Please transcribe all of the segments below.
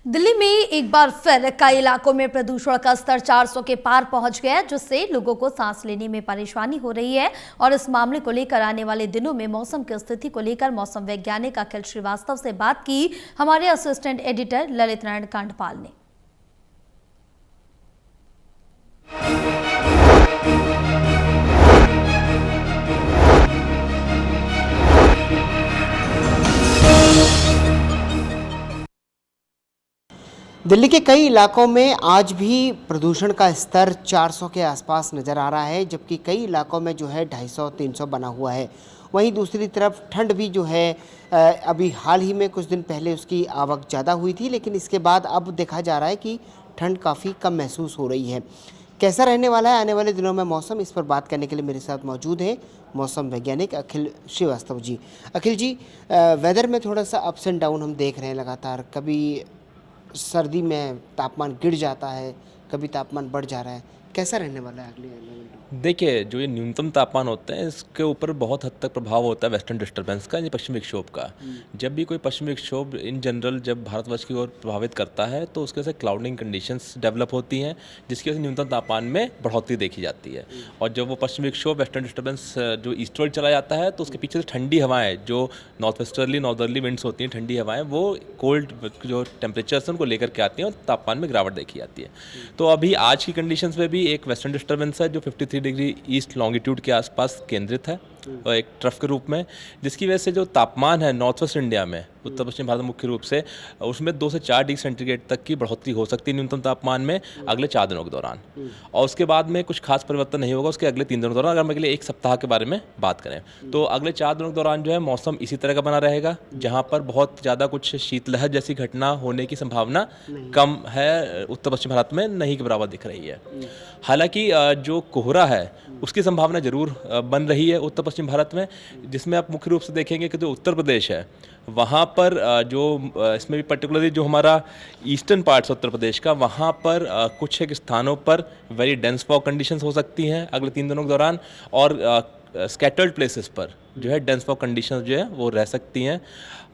दिल्ली में एक बार फिर कई इलाकों में प्रदूषण का स्तर 400 के पार पहुंच गया है, जिससे लोगों को सांस लेने में परेशानी हो रही है। और इस मामले को लेकर आने वाले दिनों में मौसम की स्थिति को लेकर मौसम वैज्ञानिक अखिल श्रीवास्तव से बात की हमारे असिस्टेंट एडिटर ललित नारायण कांडपाल ने। दिल्ली के कई इलाकों में आज भी प्रदूषण का स्तर 400 के आसपास नज़र आ रहा है, जबकि कई इलाकों में जो है 250-300 बना हुआ है। वहीं दूसरी तरफ ठंड भी जो है अभी हाल ही में कुछ दिन पहले उसकी आवक ज़्यादा हुई थी, लेकिन इसके बाद अब देखा जा रहा है कि ठंड काफ़ी कम महसूस हो रही है। कैसा रहने वाला है आने वाले दिनों में मौसम, इस पर बात करने के लिए मेरे साथ मौजूद हैं मौसम वैज्ञानिक अखिल श्रीवास्तव जी। अखिल जी, वेदर में थोड़ा सा अप्स एंड डाउन हम देख रहे हैं लगातार। कभी सर्दी में तापमान गिर जाता है, कभी तापमान बढ़ जा रहा है। कैसा रहने वाला है अगले? देखिए, जो ये न्यूनतम तापमान होते हैं इसके ऊपर बहुत हद तक प्रभाव होता है वेस्टर्न डिस्टर्बेंस का, ये पश्चिमी विक्षोभ का। जब भी कोई पश्चिमी विक्षोभ इन जनरल जब भारतवर्ष की ओर प्रभावित करता है तो उसके से क्लाउडिंग कंडीशंस डेवलप होती हैं, जिसकी वजह से न्यूनतम तापमान में बढ़ोतरी देखी जाती है। और जब वो पश्चिमी विक्षोभ वेस्टर्न डिस्टर्बेंस जो ईस्टवर्ड चला जाता है तो उसके पीछे से ठंडी हवाएं, जो नॉर्थ वेस्टर्ली नॉर्दर्ली विंड्स होती हैं, ठंडी हवाएं, वो कोल्ड जो टेम्परेचर्स हैं उनको लेकर के आती हैं और तापमान में गिरावट देखी जाती है। तो अभी आज की कंडीशंस में भी एक वेस्टर्न डिस्टर्बेंस है जो 53 डिग्री ईस्ट लॉन्गिट्यूड के आसपास केंद्रित है और एक ट्रफ के रूप में, जिसकी वजह से जो तापमान है नॉर्थ वेस्ट इंडिया में, उत्तर पश्चिम भारत मुख्य रूप से, उसमें 2 से 4 डिग्री सेंटीग्रेड तक की बढ़ोतरी हो सकती है न्यूनतम तापमान में अगले 4 दिनों के दौरान। और उसके बाद में कुछ खास परिवर्तन नहीं होगा उसके अगले 3 दिनों के दौरान। अगर हम अगले 1 सप्ताह के बारे में बात करें तो अगले 4 दिनों के दौरान जो है मौसम इसी तरह का बना रहेगा, जहाँ पर बहुत ज़्यादा कुछ शीतलहर जैसी घटना होने की संभावना कम है, उत्तर पश्चिम भारत में नहीं के बराबर दिख रही है। हालांकि जो कोहरा है उसकी संभावना जरूर बन रही है उत्तर पश्चिम भारत में, जिसमें आप मुख्य रूप से देखेंगे कि जो उत्तर प्रदेश है वहाँ पर जो इसमें भी पर्टिकुलरली जो हमारा ईस्टर्न पार्ट्स उत्तर प्रदेश का, वहाँ पर कुछ एक स्थानों पर वेरी डेंस फॉग कंडीशंस हो सकती हैं अगले 3 दिनों के दौरान, और स्कैटर्ड प्लेसेस पर जो है डेंस फॉग कंडीशंस जो है वो रह सकती हैं।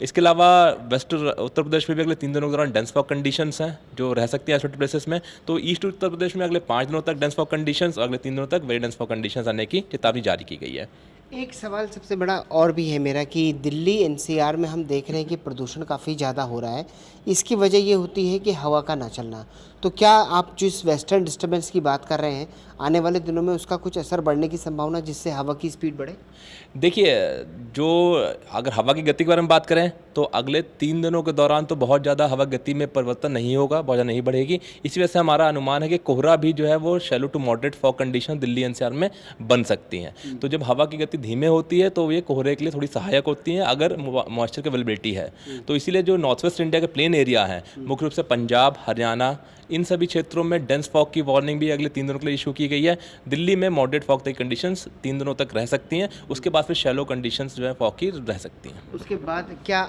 इसके अलावा वेस्ट उत्तर प्रदेश में भी अगले 3 दिनों के दौरान डेंस फॉग कंडीशंस हैं जो रह सकती हैं आइसोलेटेड प्लेसेस में। तो ईस्ट उत्तर प्रदेश में अगले 5 दिनों तक डेंस फॉग कंडीशंस, अगले 3 दिनों तक वेरी डेंस फॉग कंडीशंस आने की चेतावनी जारी की गई है। एक सवाल सबसे बड़ा और भी है मेरा कि दिल्ली एनसीआर में हम देख रहे हैं कि प्रदूषण काफ़ी ज़्यादा हो रहा है। इसकी वजह ये होती है कि हवा का ना चलना। तो क्या आप जिस वेस्टर्न डिस्टर्बेंस की बात कर रहे हैं, आने वाले दिनों में उसका कुछ असर बढ़ने की संभावना, जिससे हवा की स्पीड बढ़े? देखिए, जो अगर हवा की गति के बारे में बात करें तो अगले 3 दिनों के दौरान तो बहुत ज़्यादा हवा गति में परिवर्तन नहीं होगा, बहुत ज़्यादा नहीं बढ़ेगी। इसी वजह से हमारा अनुमान है कि कोहरा भी जो है वो shallow to moderate fog condition Delhi NCR में बन सकती हैं। तो जब हवा की गति धीमे होती है तो ये कोहरे के लिए थोड़ी सहायक होती हैं अगर मॉइस्चर की अवेलेबिलिटी है। तो इसीलिए जो नॉर्थ वेस्ट इंडिया के प्लेन एरिया हैं, मुख्य रूप से पंजाब, हरियाणा, इन सभी क्षेत्रों में डेंस फॉग की वार्निंग भी अगले 3 दिनों के लिए इशू की गई है। दिल्ली में मॉडरेट फॉग की कंडीशंस 3 दिनों तक रह सकती हैं, उसके बाद फिर शैलो कंडीशंस जो है फॉग की रह सकती हैं। उसके बाद क्या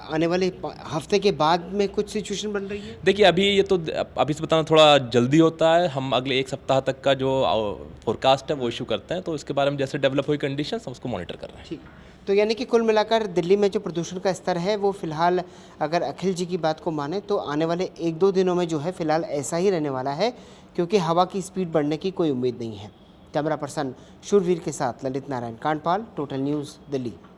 आने वाले हफ्ते के बाद में कुछ सिचुएशन बन रही है? देखिए, अभी से बताना थोड़ा जल्दी होता है। हम अगले 1 सप्ताह तक का जो फोरकास्ट है वो इशू करते हैं, तो इसके बारे में जैसे डेवलप हुई कंडीशंस हम उसको मॉनिटर कर रहे हैं। ठीक। तो यानी कि कुल मिलाकर दिल्ली में जो प्रदूषण का स्तर है वो फिलहाल, अगर अखिल जी की बात को माने, तो आने वाले 1-2 दिनों में जो है फिलहाल ऐसा ही रहने वाला है, क्योंकि हवा की स्पीड बढ़ने की कोई उम्मीद नहीं है। कैमरा पर्सन शूरवीर के साथ ललित नारायण कांडपाल, टोटल न्यूज़, दिल्ली।